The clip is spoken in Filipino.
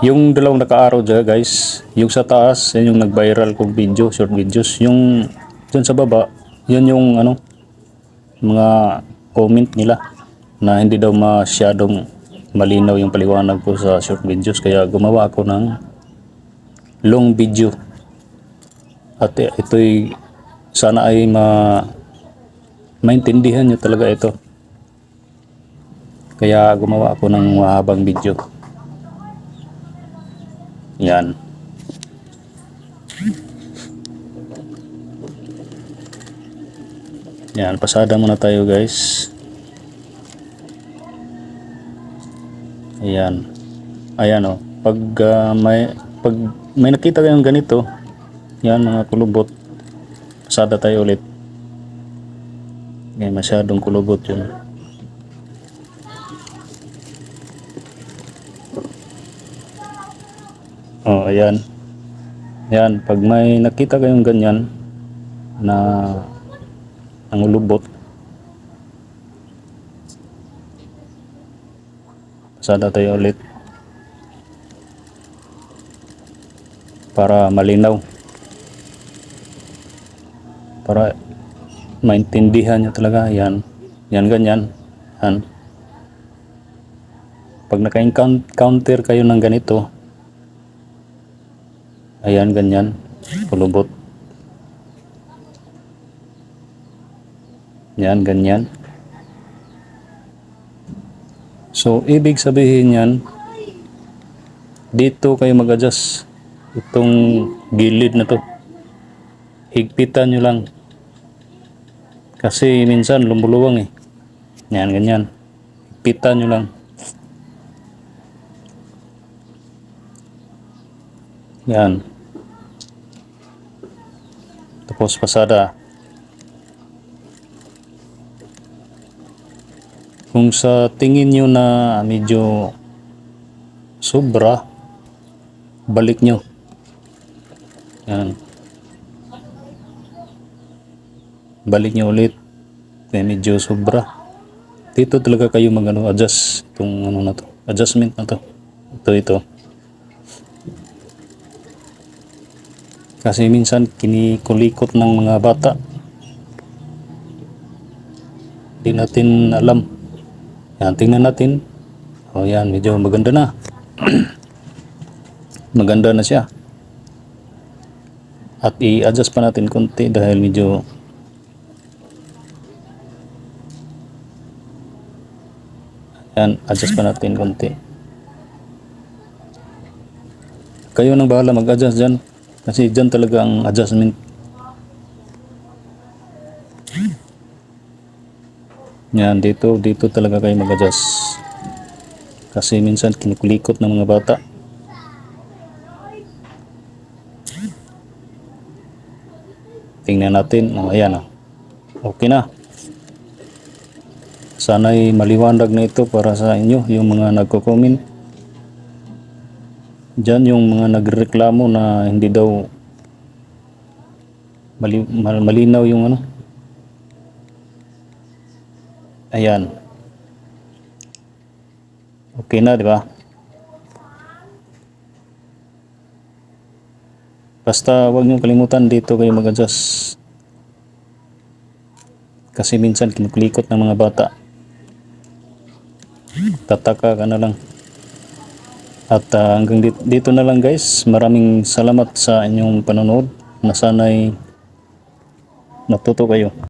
Yung dalawang naka-arrow dyan guys, yung sa taas, yan yung nag-viral kong video, short videos. Yung dyan sa baba, yan yung ano, mga comment nila na hindi daw masyadong malinaw yung paliwanag ko sa short videos. Kaya gumawa ako ng long video. At ito'y sana ay maintindihan nyo talaga ito. Kaya gumawa ako ng mahabang video. Yan. Yan, pasada muna tayo guys. Ayan. Ayan o. Pag may nakita kayong ganito, yan mga kulubot, pasada tayo ulit. Yan, masyadong kulubot yun. Oh, ayan. Ayan, pag may nakita kayong ganyan na nangulubot, pasada tayo ulit para malinaw, para maintindihan nyo talaga. Yan, yan ganyan. Yan. Pag naka-encounter kayo ng ganito, ayan ganyan, kulubot. Yan ganyan. So ibig sabihin yan, dito kayo mag-adjust. Itong gilid na to, higpitan nyo lang. Kasi minsan lumuluwang eh. Yan ganyan, higpitan nyo lang. Yan. Tapos pasada. Kung sa tingin nyo na medyo sobra, balik nyo. Yan. Balik nyo ulit. Kaya medyo sobra. Dito talaga kayo adjust itong ano na to. Adjustment na to. Ito. Kasi minsan kinikulikot ng mga bata. Hindi natin alam. Yan, tingnan natin. O yan, medyo maganda na. Maganda na siya. At i-adjust pa natin konti dahil medyo yan, adjust pa natin konti. Kayo nang bahala mag-adjust dyan. Kasi dyan talaga ang adjustment. Yan, dito talaga kayo mag-adjust. Kasi minsan kinukulikot ng mga bata. Tingnan natin. Oh, ayan. Okay na. Sana'y maliwanag na ito para sa inyo, yung mga nagko-comment. Diyan yung mga nagreklamo na hindi daw malinaw yung ano. Ayan. Okay na, di ba? Basta huwag niyo kalimutan, dito kayo mag-adjust. Kasi minsan kinukulikot ng mga bata. Tataka ka na lang. At hanggang dito na lang guys. Maraming salamat sa inyong panonood. Na sana'y natuto kayo.